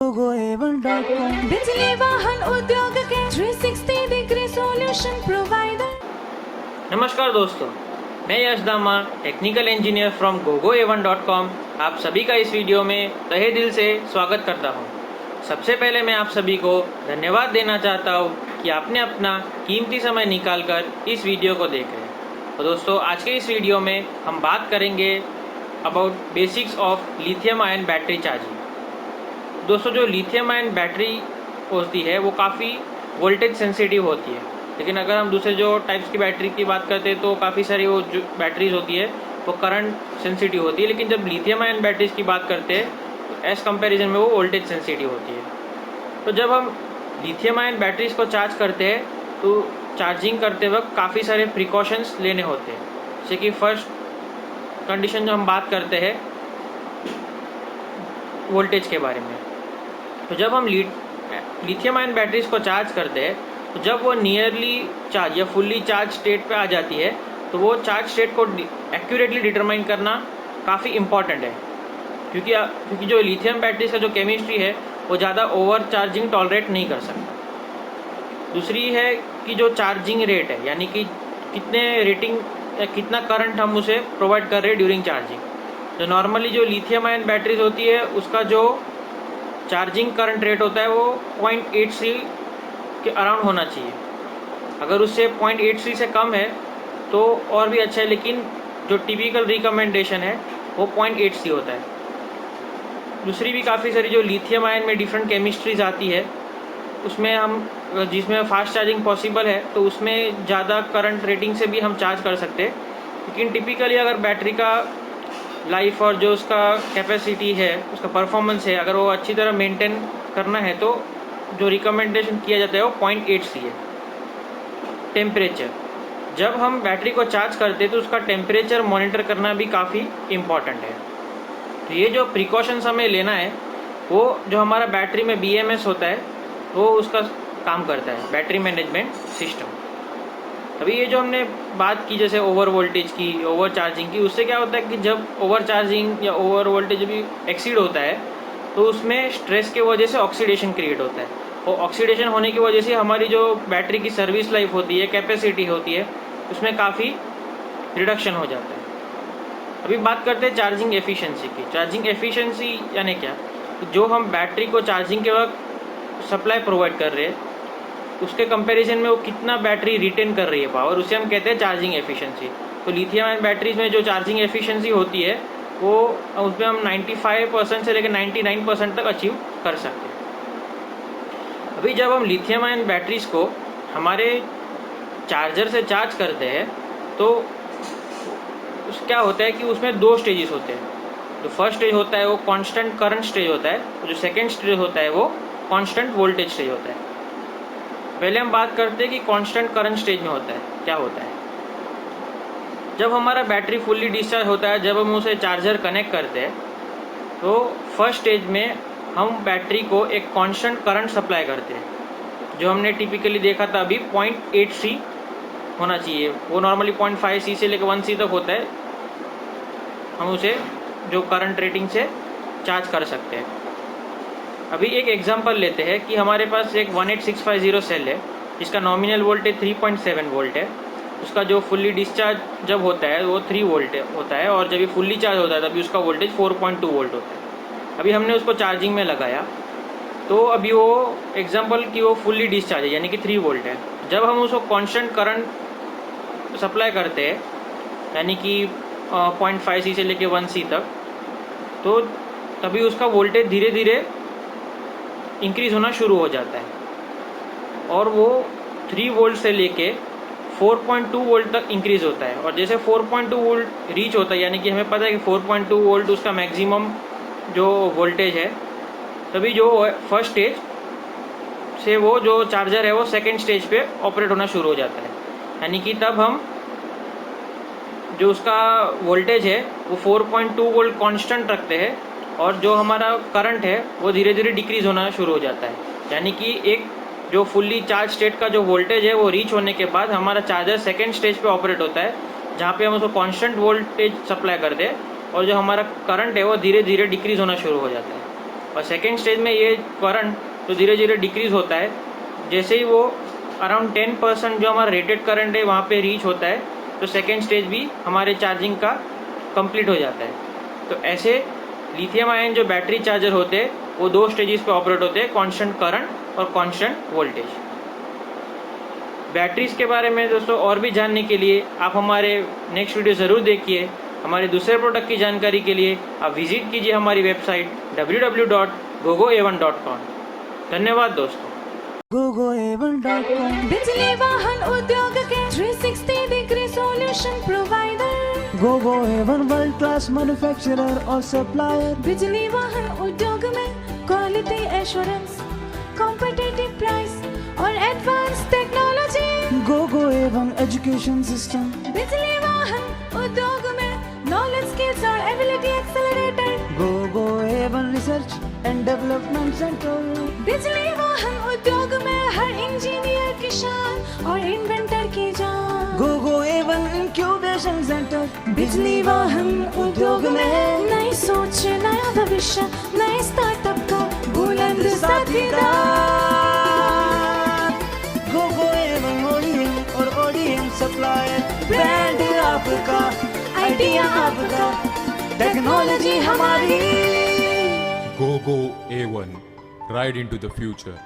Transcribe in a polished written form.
बिजली वाहन उद्योग के 360 डिग्री सॉल्यूशन प्रोवाइडर। नमस्कार दोस्तों, मैं यश दामा, टेक्निकल इंजीनियर फ्रॉम gogoa1.com आप सभी का इस वीडियो में तहे दिल से स्वागत करता हूं। सबसे पहले मैं आप सभी को धन्यवाद देना चाहता हूं कि आपने अपना कीमती समय निकालकर इस वीडियो को देख रहे हैं। तो दोस्तों, आज के इस वीडियो में हम बात करेंगे about basics of lithium ion battery charging. दोस्तों, जो लिथियम आयन बैटरी होती है वो काफ़ी वोल्टेज सेंसिटिव होती है, लेकिन अगर हम दूसरे जो टाइप्स की बैटरी की बात करते हैं तो काफ़ी सारी वो जो बैटरीज होती है वो करंट सेंसिटिव होती है। लेकिन जब लिथियम आयन बैटरीज की बात करते हैं तो एज कंपैरिजन में वो वोल्टेज सेंसिटिव होती है। तो जब हम लिथियम आयन बैटरीज को चार्ज करते हैं तो चार्जिंग करते वक्त काफ़ी सारे प्रिकॉशंस लेने होते हैं। जैसे कि फर्स्ट कंडीशन जो हम बात करते हैं वोल्टेज के बारे में, तो जब हम लिथियम आयन बैटरीज को चार्ज करते हैं तो जब वो नियरली चार्ज या फुल्ली चार्ज स्टेट पे आ जाती है तो वो चार्ज स्टेट को एक्यूरेटली डिटरमाइन करना काफ़ी इम्पॉर्टेंट है, क्योंकि जो लिथियम बैटरीज का जो केमिस्ट्री है वो ज़्यादा ओवर चार्जिंग टॉलरेट नहीं कर सकता। दूसरी है कि जो चार्जिंग रेट है, यानी कि कितने रेटिंग या कितना करंट हम उसे प्रोवाइड कर रहे हैं ड्यूरिंग चार्जिंग। जो नॉर्मली जो लिथियम आयन बैटरीज होती है उसका जो चार्जिंग करंट रेट होता है वो 0.83 के अराउंड होना चाहिए। अगर उससे 0.83 से कम है तो और भी अच्छा है, लेकिन जो टिपिकल रिकमेंडेशन है वो 0.83 होता है। दूसरी भी काफ़ी सारी जो लिथियम आयन में डिफरेंट केमिस्ट्रीज आती है उसमें हम जिसमें फास्ट चार्जिंग पॉसिबल है तो उसमें ज़्यादा करंट रेटिंग से भी हम चार्ज कर सकते हैं। लेकिन टिपिकली अगर बैटरी का लाइफ और जो उसका कैपेसिटी है, उसका परफॉर्मेंस है, अगर वो अच्छी तरह मेंटेन करना है तो जो रिकमेंडेशन किया जाता है वो 0.83 है। टेम्परेचर, जब हम बैटरी को चार्ज करते हैं तो उसका टेम्परेचर मॉनिटर करना भी काफ़ी इम्पॉर्टेंट है। तो ये जो प्रिकॉशंस हमें लेना है वो जो हमारा बैटरी में BMS होता है वो उसका काम करता है, बैटरी मैनेजमेंट सिस्टम। अभी ये जो हमने बात की जैसे ओवर वोल्टेज की, ओवर चार्जिंग की, उससे क्या होता है कि जब ओवर चार्जिंग या ओवर वोल्टेज भी एक्सीड होता है तो उसमें स्ट्रेस के वजह से ऑक्सीडेशन क्रिएट होता है, और ऑक्सीडेशन होने की वजह से हमारी जो बैटरी की सर्विस लाइफ होती है, कैपेसिटी होती है, उसमें काफ़ी रिडक्शन हो जाता है। अभी बात करते हैं चार्जिंग एफिशिएंसी की। चार्जिंग एफिशिएंसी यानी क्या, जो हम बैटरी को चार्जिंग के वक्त सप्लाई प्रोवाइड कर रहे हैं उसके कंपैरिजन में वो कितना बैटरी रिटेन कर रही है पावर, उसे हम कहते हैं चार्जिंग एफिशिएंसी। तो लिथियम आयन बैटरीज में जो चार्जिंग एफिशिएंसी होती है वो उसमें हम 95% से लेकर 99% तक अचीव कर सकते हैं। अभी जब हम लिथियम आयन बैटरीज को हमारे चार्जर से चार्ज करते हैं तो क्या होता है कि उसमें दो स्टेजेस होते हैं। जो फर्स्ट स्टेज होता है वो कांस्टेंट करंट स्टेज होता है, और जो सेकेंड स्टेज होता है वो कांस्टेंट वोल्टेज स्टेज होता है। पहले हम बात करते हैं कि कांस्टेंट करंट स्टेज में होता है क्या होता है। जब हमारा बैटरी फुल्ली डिस्चार्ज होता है, जब हम उसे चार्जर कनेक्ट करते हैं तो फर्स्ट स्टेज में हम बैटरी को एक कांस्टेंट करंट सप्लाई करते हैं। जो हमने टिपिकली देखा था अभी 0.83 होना चाहिए, वो नॉर्मली 0.5C से लेकर 1C तक होता है। हम उसे जो करंट रेटिंग से चार्ज कर सकते हैं। अभी एक एग्जांपल लेते हैं कि हमारे पास एक 18650 सेल है जिसका नॉमिनल वोल्टेज 3.7 वोल्ट है। उसका जो फुल्ली डिस्चार्ज जब होता है वो 3 वोल्ट होता है, और जब ये फुल्ली चार्ज होता है तभी उसका वोल्टेज 4.2 वोल्ट होता है। अभी हमने उसको चार्जिंग में लगाया तो अभी वो एग्जाम्पल कि वो फुल्ली डिस्चार्ज है यानी कि 3 वोल्ट है। जब हम उसको कॉन्स्टेंट करंट सप्लाई करते हैं यानी कि 0.5C से लेके 1C तक, तो तभी उसका वोल्टेज धीरे धीरे इंक्रीज होना शुरू हो जाता है, और वो 3 वोल्ट से लेके 4.2 वोल्ट तक इंक्रीज होता है। और जैसे 4.2 वोल्ट रीच होता है, यानी कि हमें पता है कि 4.2 वोल्ट उसका मैक्सिमम जो वोल्टेज है, तभी जो फर्स्ट स्टेज से वो जो चार्जर है वो सेकेंड स्टेज पे ऑपरेट होना शुरू हो जाता है। यानी कि तब हम जो उसका वोल्टेज है वो 4.2 वोल्ट कांस्टेंट रखते हैं, और जो हमारा करंट है वो धीरे धीरे डिक्रीज होना शुरू हो जाता है। यानी कि एक जो फुल्ली चार्ज स्टेट का जो वोल्टेज है वो रीच होने के बाद हमारा चार्जर सेकेंड स्टेज पे ऑपरेट होता है, जहाँ पे हम उसको कांस्टेंट वोल्टेज सप्लाई करते हैं, और जो हमारा करंट है वो धीरे धीरे डिक्रीज होना शुरू हो जाता है। और सेकेंड स्टेज में ये करंट तो धीरे धीरे डिक्रीज होता है। जैसे ही वो अराउंड 10% जो हमारा रेटेड करंट है वहाँ पे रीच होता है तो सेकेंड स्टेज भी हमारे चार्जिंग का कंप्लीट हो जाता है। तो ऐसे लिथियम आयन जो बैटरी चार्जर होते हैं वो 2 स्टेजेस पे ऑपरेट होते हैं, कांस्टेंट करंट और कांस्टेंट वोल्टेज। बैटरीज के बारे में दोस्तों और भी जानने के लिए आप हमारे नेक्स्ट वीडियो ज़रूर देखिए। हमारे दूसरे प्रोडक्ट की जानकारी के लिए आप विजिट कीजिए हमारी वेबसाइट www.gogoa1.com। धन्यवाद दोस्तों। gogoa1.com बिजली वाहन उद्योग के 360 degree solution provider. gogoa1 world class manufacturer और supplier बिजली वाहन उद्योग में क्वालिटी एश्योरेंस, कॉम्पिटिटिव प्राइस और advance technology. gogoa1 education system बिजली वाहन उद्योग में नॉलेज, स्किल्स और ability accelerator. gogoa1 research and development center बिजली वाहन उद्योग में हर इंजीनियर की शान और इन्वेंटर की जान। gogoa1 incubation center बिजली वाहन उद्योग में नई सोच, नया भविष्य, नए स्टार्टअप का बुलंद साथीदार। gogoa1 ODM और ODM supplier ब्रांड आपका, आइडिया आपका, टेक्नोलॉजी हमारी। Go A1. Ride into the future.